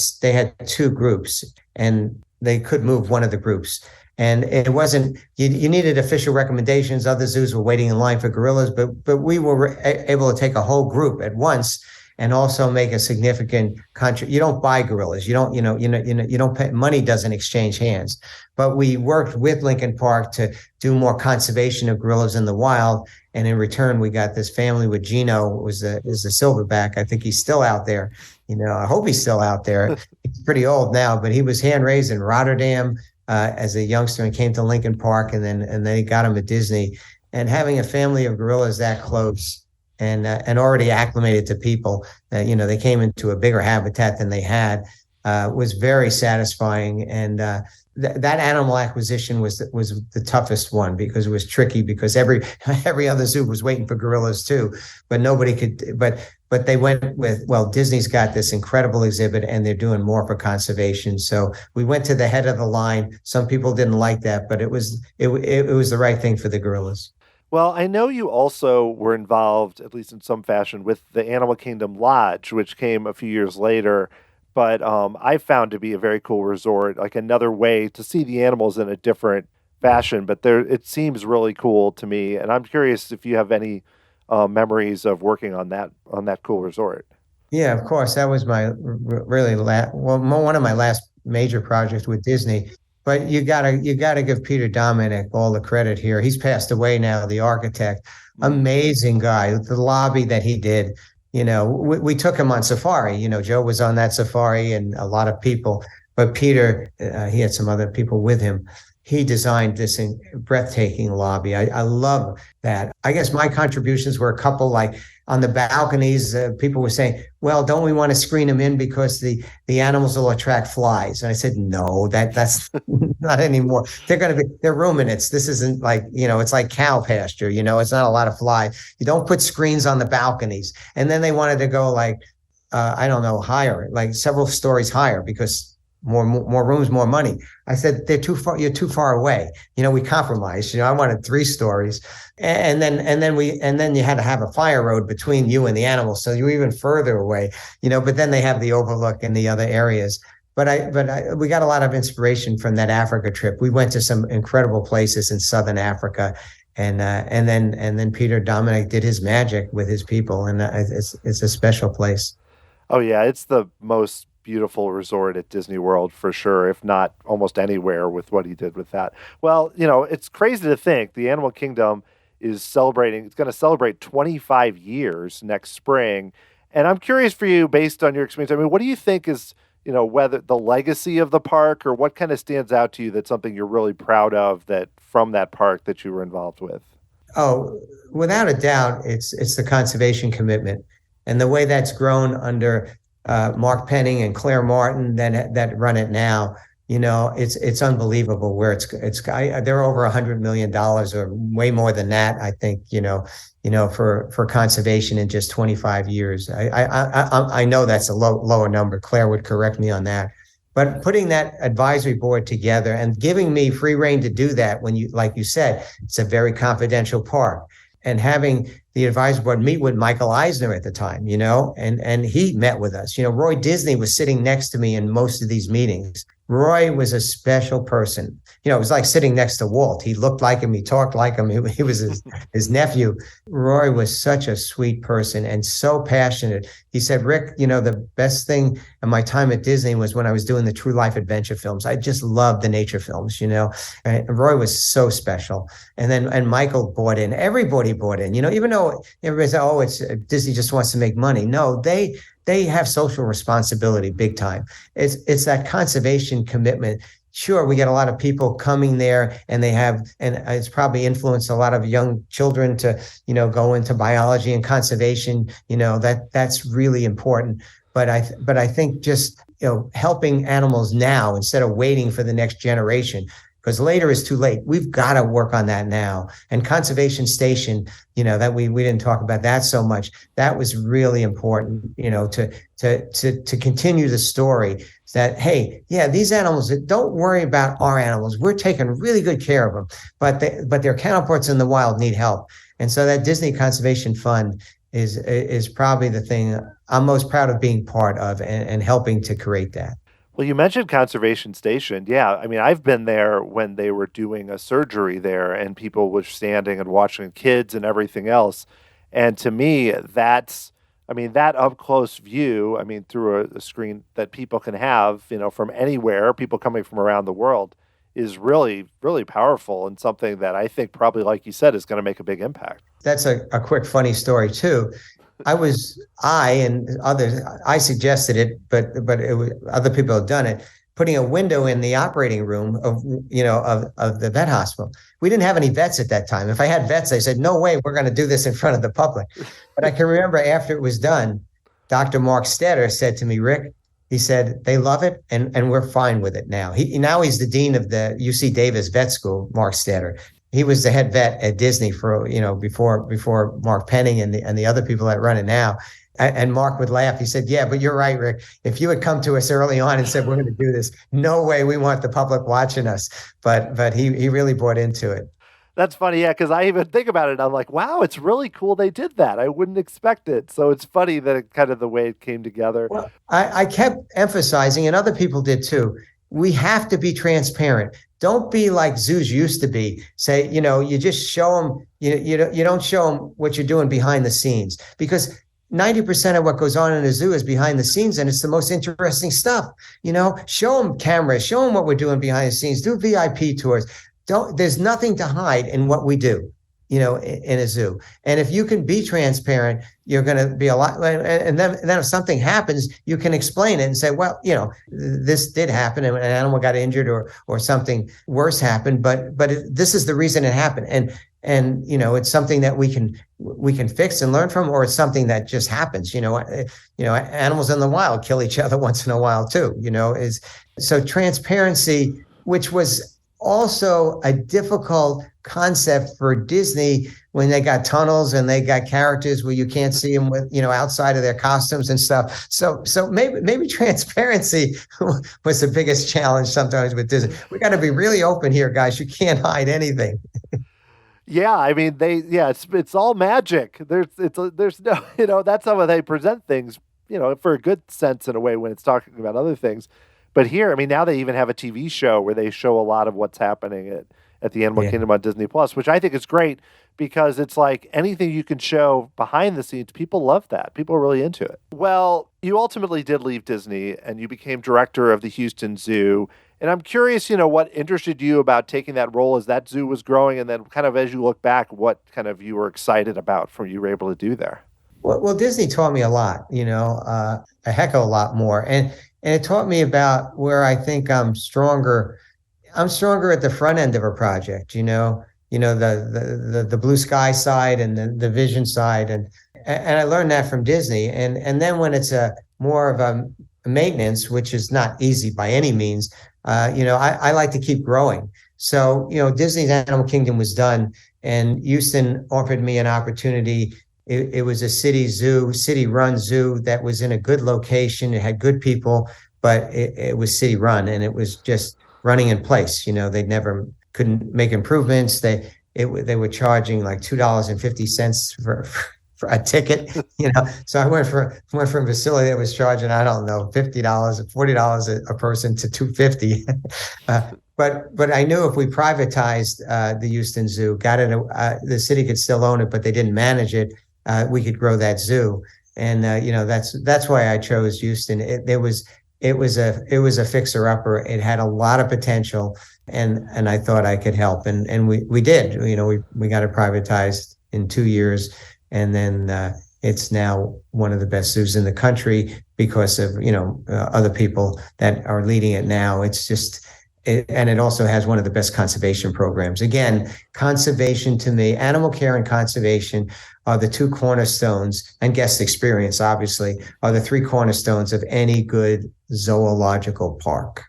[SPEAKER 1] two groups, and they could move one of the groups. And it wasn't, you needed official recommendations. Other zoos were waiting in line for gorillas, but we were able to take a whole group at once and also make a significant contribution. You don't buy gorillas. You don't pay, money doesn't exchange hands. But we worked with Lincoln Park to do more conservation of gorillas in the wild. And in return, we got this family with Gino, is a silverback. I think he's still out there. I hope he's still out there. He's pretty old now, but he was hand raised in Rotterdam as a youngster and came to Lincoln Park, and they got him at Disney. And having a family of gorillas that close and already acclimated to people, they came into a bigger habitat than they had, was very satisfying. And that animal acquisition was the toughest one, because it was tricky, because every other zoo was waiting for gorillas too, but nobody could. But they went with, well, Disney's got this incredible exhibit, and they're doing more for conservation. So we went to the head of the line. Some people didn't like that, but it was the right thing for the gorillas.
[SPEAKER 2] Well, I know you also were involved, at least in some fashion, with the Animal Kingdom Lodge, which came a few years later. But I found to be a very cool resort, like another way to see the animals in a different fashion. But it seems really cool to me, and I'm curious if you have any memories of working on that cool resort.
[SPEAKER 1] Yeah, of course. That was my one of my last major projects with Disney. But you gotta give Peter Dominic all the credit here. He's passed away now, the architect. Amazing guy. The lobby that he did. We took him on safari. Joe was on that safari and a lot of people. But Peter, he had some other people with him. He designed this breathtaking lobby. I love that. I guess my contributions were a couple, like on the balconies, people were saying, well, don't we want to screen them in because the animals will attract flies? And I said, no, that's not anymore. They're ruminants. This isn't like, it's like cow pasture, it's not a lot of flies. You don't put screens on the balconies. And then they wanted to go like, I don't know, higher, like several stories higher, because more rooms, more money. I said, they're too far. You're too far away. We compromised. I wanted 3 stories, and then you had to have a fire road between you and the animals, so you're even further away. But then they have the overlook in the other areas. But we got a lot of inspiration from that Africa trip. We went to some incredible places in Southern Africa, and then Peter Dominic did his magic with his people, and it's a special place.
[SPEAKER 2] Oh yeah, it's the most beautiful resort at Disney World for sure, if not almost anywhere, with what he did with that. Well, it's crazy to think the Animal Kingdom it's going to celebrate 25 years next spring. And I'm curious for you, based on your experience, I mean, what do you think is, whether the legacy of the park, or what kind of stands out to you that's something you're really proud of that from that park that you were involved with?
[SPEAKER 1] Oh, without a doubt, it's the conservation commitment, and the way that's grown under Mark Penning and Claire Martin that run it now. it's unbelievable where they're over $100 million or way more than that. I think, for conservation in just 25 years. I know that's a lower number. Claire would correct me on that. But putting that advisory board together and giving me free rein to do that like you said, it's a very confidential park. And having the advisory board meet with Michael Eisner at the time, and he met with us. Roy Disney was sitting next to me in most of these meetings. Roy was a special person. It was like sitting next to Walt. He looked like him. He talked like him. He was his nephew. Roy was such a sweet person and so passionate. He said, Rick, the best thing in my time at Disney was when I was doing the true life adventure films. I just loved the nature films, and Roy was so special. And Michael bought in. Everybody bought in, even though everybody said, oh, it's Disney just wants to make money. No, they have social responsibility big time. It's that conservation commitment. Sure, we get a lot of people coming there and it's probably influenced a lot of young children to, go into biology and conservation, that's really important. But I think just, helping animals now instead of waiting for the next generation, because later is too late. We've got to work on that now. And Conservation Station, that we didn't talk about that so much. That was really important, to continue the story that, hey, yeah, these animals, don't worry about our animals. We're taking really good care of them, but their counterparts in the wild need help. And so that Disney Conservation Fund is probably the thing I'm most proud of being part of and helping to create that.
[SPEAKER 2] Well, you mentioned Conservation Station. Yeah, I mean, I've been there when they were doing a surgery there and people were standing and watching kids and everything else. And to me, that up close view, through a screen that people can have, from anywhere, people coming from around the world, is really, really powerful and something that I think probably, like you said, is going to make a big impact.
[SPEAKER 1] That's a quick, funny story, too. I suggested it, but other people have done it, putting a window in the operating room of the vet hospital. We didn't have any vets at that time. If I had vets, I said, no way, we're going to do this in front of the public. But I can remember after it was done, Dr. Mark Stetter said to me, Rick, he said, they love it and we're fine with it now. Now he's the dean of the UC Davis Vet School, Mark Stetter. He was the head vet at Disney for, before Mark Penning and the other people that run it now. And Mark would laugh. He said, yeah, but you're right, Rick. If you had come to us early on and said, we're going to do this, no way we want the public watching us. But he really bought into it.
[SPEAKER 2] That's funny. Yeah. Cause I even think about it. I'm like, wow, it's really cool. They did that. I wouldn't expect it. So it's funny that it kind of the way it came together.
[SPEAKER 1] Well, I kept emphasizing, and other people did too, we have to be transparent. Don't be like zoos used to be. Say, you just show them, you don't show them what you're doing behind the scenes, because 90% of what goes on in a zoo is behind the scenes, and it's the most interesting stuff. Show them cameras, show them what we're doing behind the scenes, do VIP tours. There's nothing to hide in what we do, in a zoo. And if you can be transparent, you're going to be a lot. And then if something happens, you can explain it and say, well, this did happen and an animal got injured or something worse happened, but this is the reason it happened. And it's something that we can fix and learn from, or it's something that just happens. Animals in the wild kill each other once in a while too. So transparency, which was also a difficult concept for Disney when they got tunnels and they got characters where you can't see them with, outside of their costumes and stuff. So maybe transparency was the biggest challenge sometimes with Disney. We got to be really open here, guys. You can't hide anything.
[SPEAKER 2] Yeah, it's all magic. There's no, that's how they present things, for a good sense in a way when it's talking about other things. But here, now they even have a TV show where they show a lot of what's happening at the Animal Kingdom on Disney Plus, which I think is great because it's like anything you can show behind the scenes, people love that. People are really into it. Well, you ultimately did leave Disney and you became director of the Houston Zoo. And I'm curious, what interested you about taking that role as that zoo was growing? And then kind of as you look back, what kind of you were excited about from you were able to do there?
[SPEAKER 1] Well, Disney taught me a lot, a heck of a lot more. And it taught me about where I think I'm stronger. I'm stronger at the front end of a project, the blue sky side and the vision side. And I learned that from Disney. And then when it's more of a maintenance, which is not easy by any means, I like to keep growing. So, Disney's Animal Kingdom was done, and Houston offered me an opportunity. It was a city-run zoo that was in a good location. It had good people, but it was city-run, and it was just running in place. They never couldn't make improvements. They were charging like $2.50 for a ticket. So I went from a facility that was charging, I don't know, $50, $40 a person to $250. But I knew if we privatized the Houston Zoo, got it, the city could still own it, but they didn't manage it. We could grow that zoo, and that's why I chose Houston. It was a fixer upper. It had a lot of potential, and I thought I could help, and we did. We got it privatized in 2 years, and then it's now one of the best zoos in the country because of other people that are leading it now. It's just. And it also has one of the best conservation programs. Again, conservation to me, animal care and conservation are the two cornerstones, and guest experience, obviously, are the three cornerstones of any good zoological park.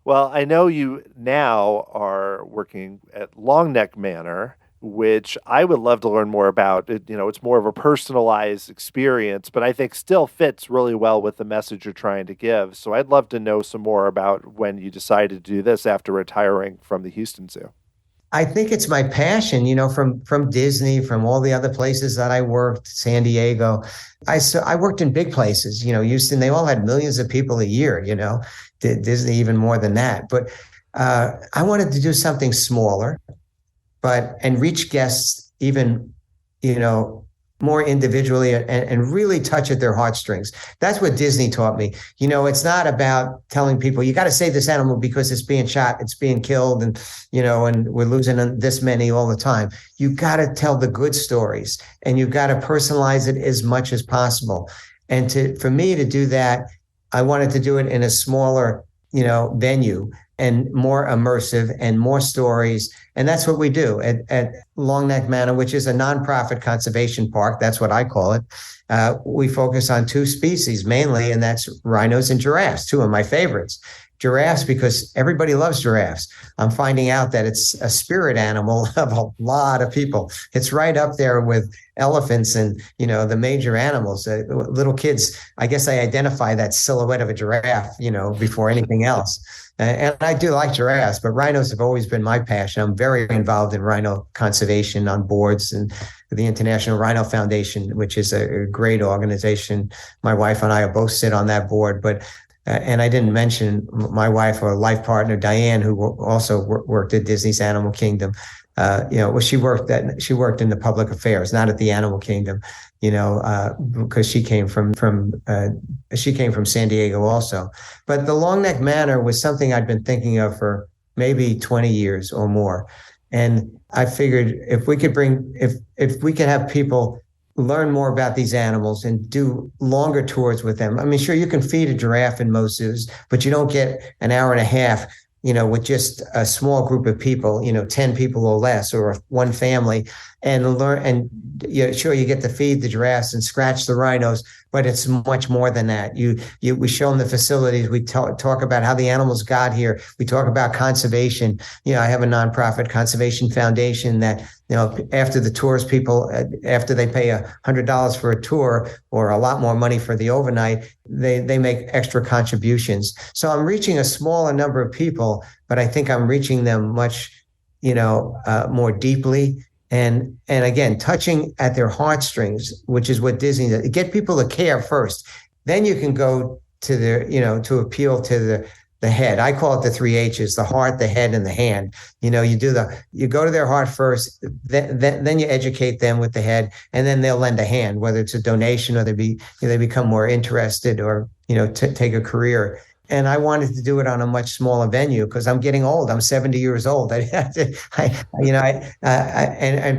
[SPEAKER 2] Well, I know you now are working at Longneck Manor, which I would love to learn more about. It's more of a personalized experience, but I think still fits really well with the message you're trying to give. So I'd love to know some more about when you decided to do this after retiring from the Houston Zoo.
[SPEAKER 1] I think it's my passion, from Disney, from all the other places that I worked, San Diego. I worked in big places, Houston, they all had millions of people a year, Disney even more than that. But I wanted to do something smaller, and reach guests even, more individually and really touch at their heartstrings. That's what Disney taught me. It's not about telling people you got to save this animal because it's being shot, it's being killed, and we're losing this many all the time. You got to tell the good stories, and you got to personalize it as much as possible. And for me to do that, I wanted to do it in a smaller, venue, and more immersive and more stories. And that's what we do at Longneck Manor, which is a nonprofit conservation park. That's what I call it. We focus on two species mainly, and that's rhinos and giraffes, two of my favorites. Giraffes, because everybody loves giraffes. I'm finding out that it's a spirit animal of a lot of people. It's right up there with elephants and, the major animals. Little kids, I guess I identify that silhouette of a giraffe, before anything else. And I do like giraffes, but rhinos have always been my passion. I'm very involved in rhino conservation on boards and the International Rhino Foundation, which is a great organization. My wife and I both sit on that board. And I didn't mention my wife or life partner, Diane, who also worked at Disney's Animal Kingdom. She worked in the public affairs, not at the Animal Kingdom, because she came from San Diego also. But the Longneck Manor was something I'd been thinking of for maybe 20 years or more. And I figured if we could have people learn more about these animals and do longer tours with them. I mean, sure, you can feed a giraffe in most zoos, but you don't get an hour and a half, with just a small group of people, 10 people or less, or one family, and learn. And sure, you get to feed the giraffes and scratch the rhinos, but it's much more than that. We show them the facilities. We talk about how the animals got here. We talk about conservation. I have a nonprofit conservation foundation that, after the tours, people, after they pay $100 for a tour or a lot more money for the overnight, they make extra contributions. So I'm reaching a smaller number of people, but I think I'm reaching them much, more deeply. And again, touching at their heartstrings, which is what Disney does. Get people to care first. Then you can go to their, to appeal to the head. I call it the 3 H's: the heart, the head, and the hand. You go to their heart first, then you educate them with the head, and then they'll lend a hand, whether it's a donation or they become more interested or, take a career. And I wanted to do it on a much smaller venue because I'm getting old. I'm 70 years old. I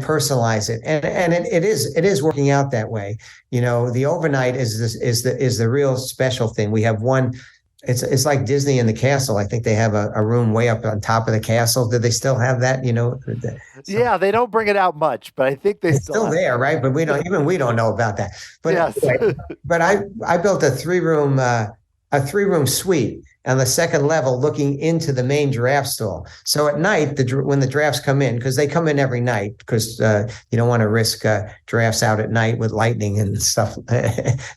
[SPEAKER 1] personalize it, and it is working out that way. The overnight is the real special thing. We have one. It's like Disney in the castle. I think they have a room way up on top of the castle. Do they still have that?
[SPEAKER 2] Yeah, they don't bring it out much, but I think it's
[SPEAKER 1] still there, right? But we don't know about that. But
[SPEAKER 2] yes.
[SPEAKER 1] Anyway, but I built a 3-room a 3-room suite on the second level looking into the main giraffe stall. So at night, when the giraffes come in, because they come in every night, because you don't want to risk giraffes out at night with lightning and stuff,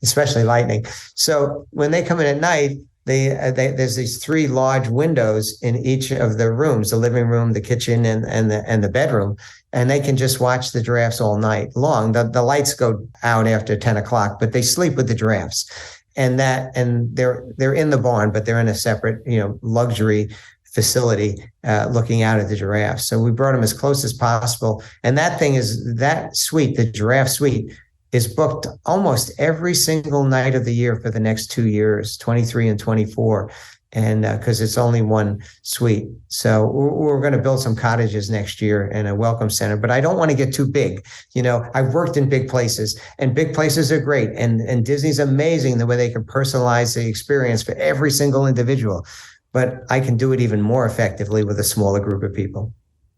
[SPEAKER 1] especially lightning. So when they come in at night, there's these 3 large windows in each of the rooms, the living room, the kitchen, and the bedroom. And they can just watch the giraffes all night long. The lights go out after 10 o'clock, but they sleep with the giraffes. And they're in the barn, but they're in a separate, luxury facility looking out at the giraffes. So we brought them as close as possible. And that suite, the giraffe suite, is booked almost every single night of the year for the next 2 years, 23 and 24. And because it's only one suite. So we're going to build some cottages next year and a welcome center, but I don't want to get too big. I've worked in big places, and big places are great. And Disney's amazing the way they can personalize the experience for every single individual. But I can do it even more effectively with a smaller group of people.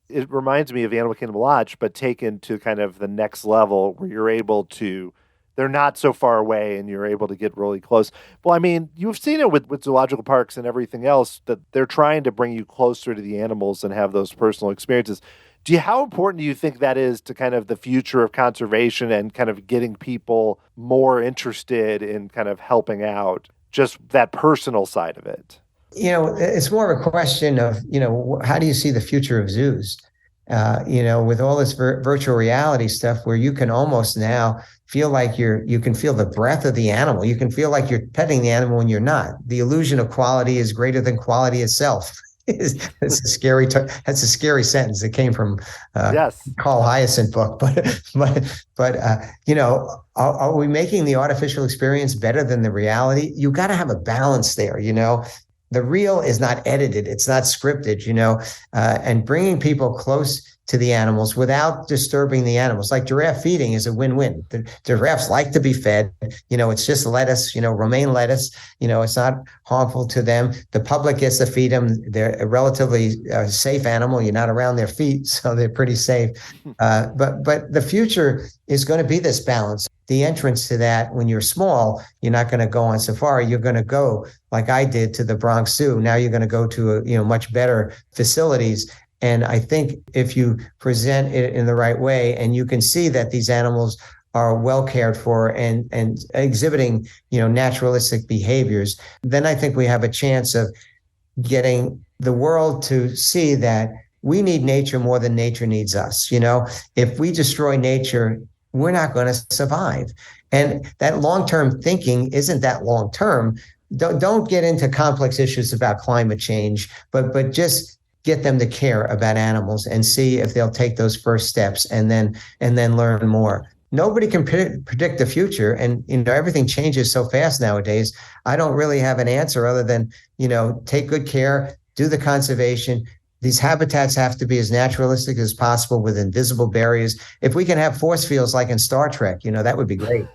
[SPEAKER 2] It reminds me of Animal Kingdom Lodge, but taken to kind of the next level where you're able to, they're not so far away and you're able to get really close. Well, I mean, you've seen it with zoological parks and everything else, that they're trying to bring you closer to the animals and have those personal experiences. How important do you think that is to kind of the future of conservation and kind of getting people more interested in kind of helping out, just that personal side of it?
[SPEAKER 1] It's more of a question of, how do you see the future of zoos? With all this virtual reality stuff where you can almost now feel like you can feel the breath of the animal. You can feel like you're petting the animal when you're not. The illusion of quality is greater than quality itself. That's a scary sentence that came from Carl Hyacin book. But are we making the artificial experience better than the reality? You got to have a balance there. The real is not edited. It's not scripted, and bringing people close to the animals without disturbing the animals. Like giraffe feeding is a win-win. The giraffes like to be fed. It's just lettuce, romaine lettuce. It's not harmful to them. The public gets to feed them. They're a relatively safe animal. You're not around their feet, so they're pretty safe. But the future is going to be this balance. The entrance to that, when you're small, you're not going to go on safari. You're going to go, like I did, to the Bronx Zoo. Now you're going to go to much better facilities. And I think if you present it in the right way, and you can see that these animals are well cared for and exhibiting, naturalistic behaviors, then I think we have a chance of getting the world to see that we need nature more than nature needs us. If we destroy nature, we're not going to survive. And that long-term thinking isn't that long-term. Don't get into complex issues about climate change, but just get them to care about animals and see if they'll take those first steps and then learn more. Nobody can predict the future, and everything changes so fast nowadays. I don't really have an answer other than take good care, do the conservation. These habitats have to be as naturalistic as possible with invisible barriers. If we can have force fields like in Star Trek, that would be great.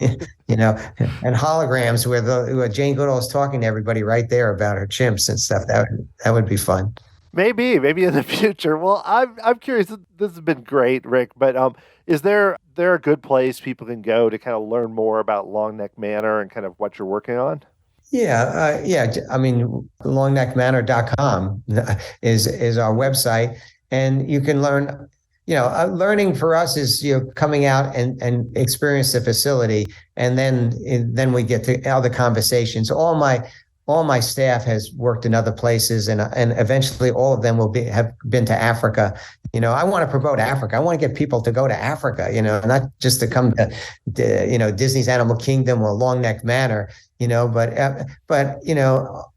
[SPEAKER 1] And holograms where Jane Goodall is talking to everybody right there about her chimps and stuff. That would be fun.
[SPEAKER 2] Maybe in the future. Well, I'm curious. This has been great, Rick. But is there a good place people can go to kind of learn more about Longneck Manor and kind of what you're working on?
[SPEAKER 1] Yeah. I mean, longneckmanor.com is our website, and you can learn. Learning for us is coming out and experience the facility, and then we get to other conversations. All my staff has worked in other places, and eventually all of them have been to Africa. I want to promote Africa. I want to get people to go to Africa, not just to come to Disney's Animal Kingdom or Longneck Manor, but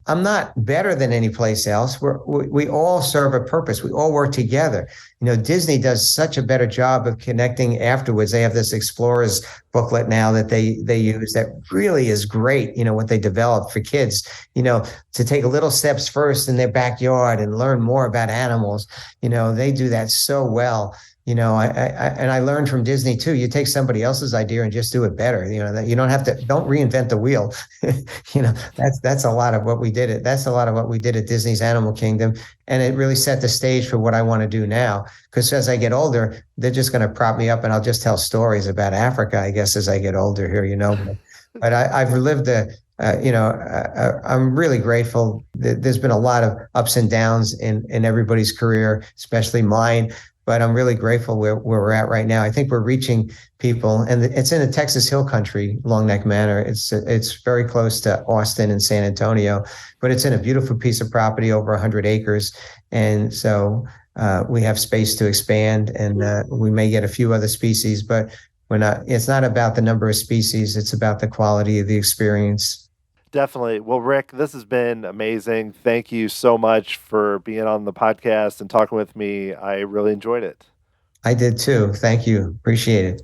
[SPEAKER 1] I'm not better than any place else. We all serve a purpose. We all work together. Disney does such a better job of connecting afterwards. They have this Explorers booklet now that they use that really is great. What they developed for kids, to take little steps first in their backyard and learn more about animals. They do that so well. I learned from Disney too. You take somebody else's idea and just do it better. That you don't reinvent the wheel. That's a lot of what we did. That's a lot of what we did at Disney's Animal Kingdom, and it really set the stage for what I want to do now. Because as I get older, they're just going to prop me up, and I'll just tell stories about Africa, I guess, as I get older here. But I've lived I'm really grateful. There's been a lot of ups and downs in everybody's career, especially mine. But I'm really grateful where we're at right now. I think we're reaching people, and it's in the Texas Hill Country, Longneck Manor. It's very close to Austin and San Antonio, but it's in a beautiful piece of property, over 100 acres, and so we have space to expand, and we may get a few other species, but we're not. It's not about the number of species; it's about the quality of the experience.
[SPEAKER 2] Definitely. Well, Rick, this has been amazing. Thank you so much for being on the podcast and talking with me. I really enjoyed it.
[SPEAKER 1] I did too. Thank you. Appreciate it.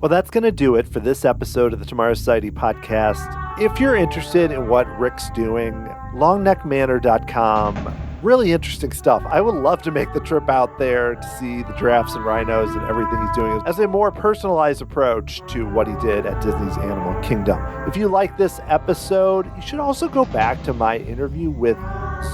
[SPEAKER 2] Well, that's going to do it for this episode of the Tomorrow Society podcast. If you're interested in what Rick's doing, longneckmanor.com. Really interesting stuff. I would love to make the trip out there to see the giraffes and rhinos and everything he's doing as a more personalized approach to what he did at Disney's Animal Kingdom. If you like this episode, you should also go back to my interview with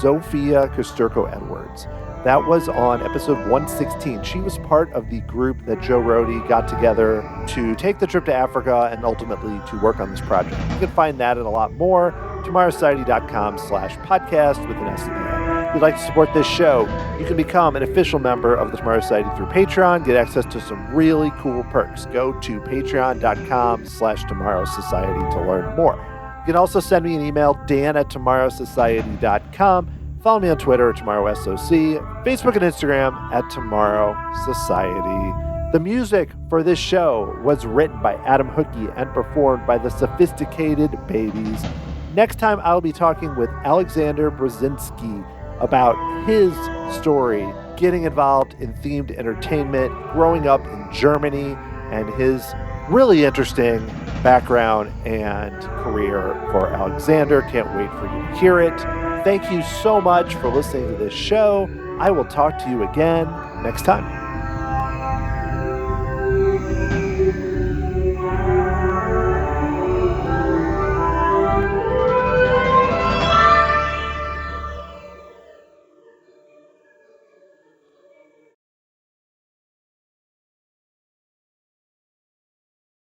[SPEAKER 2] Zofia Kosterko-Edwards. That was on episode 116. She was part of the group that Joe Rohde got together to take the trip to Africa and ultimately to work on this project. You can find that and a lot more, tomorrowsociety.com/podcast with an S at the end. If you'd like to support this show, you can become an official member of the Tomorrow Society through Patreon, get access to some really cool perks. Go to patreon.com/Tomorrow Society to learn more. You can also send me an email, dan@tomorrowsociety.com. Follow me on Twitter at TomorrowSOC, Facebook and Instagram at Tomorrow Society. The music for this show was written by Adam Hookey and performed by the Sophisticated Babies. Next time, I'll be talking with Alexander Brzezinski about his story, getting involved in themed entertainment, growing up in Germany, and his really interesting background and career for Alexander. Can't wait for you to hear it. Thank you so much for listening to this show. I will talk to you again next time.